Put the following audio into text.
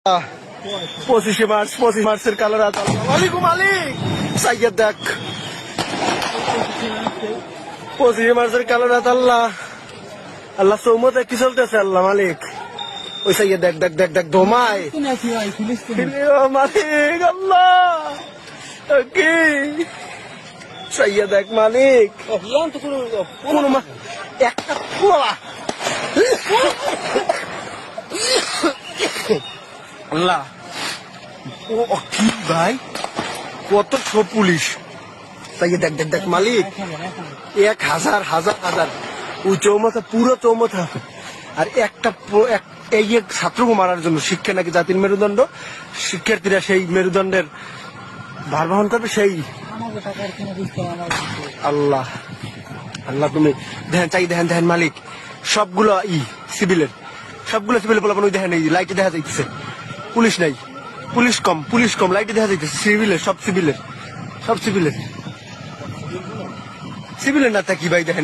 25 মার্চের কালো রাত। আলাইকুম মালিক সাইয়েদ দেখ 25 মার্চের কালো রাত। আল্লাহ আল্লাহ চৌমতে কি চলতেছে আল্লাহ মালিক। ওই সাইয়েদ দেখ দেখ দেখ দেখ ধোমায় মালিক। আল্লাহ কি সাইয়েদ দেখ মালিক একটা আল্লাহ ও কি ভাই কত সব পুলিশ। তাই দেখ দেখ দেখ মালিক 1000 হাজার হাজার ওই চৌমাথা পুরো চৌমাথা। আর একটা এই ছাত্রকে মারার জন্য শিক্ষা নাকি জাতির মেরুদণ্ড, শিক্ষার্থীরা সেই মেরুদণ্ডের ভার বহন করবে। সেই আল্লাহ আল্লাহ তুমি দেখেন চাই দেখেন দেখেন মালিক সবগুলো সিভিলের বলা দেখেন এই লাইটে দেখা যাইতেছে। পুলিশ নাই, পুলিশ কম লাইটে দেখা যাইতেছে। সব সিভিলের না তা কি ভাই দেখেন।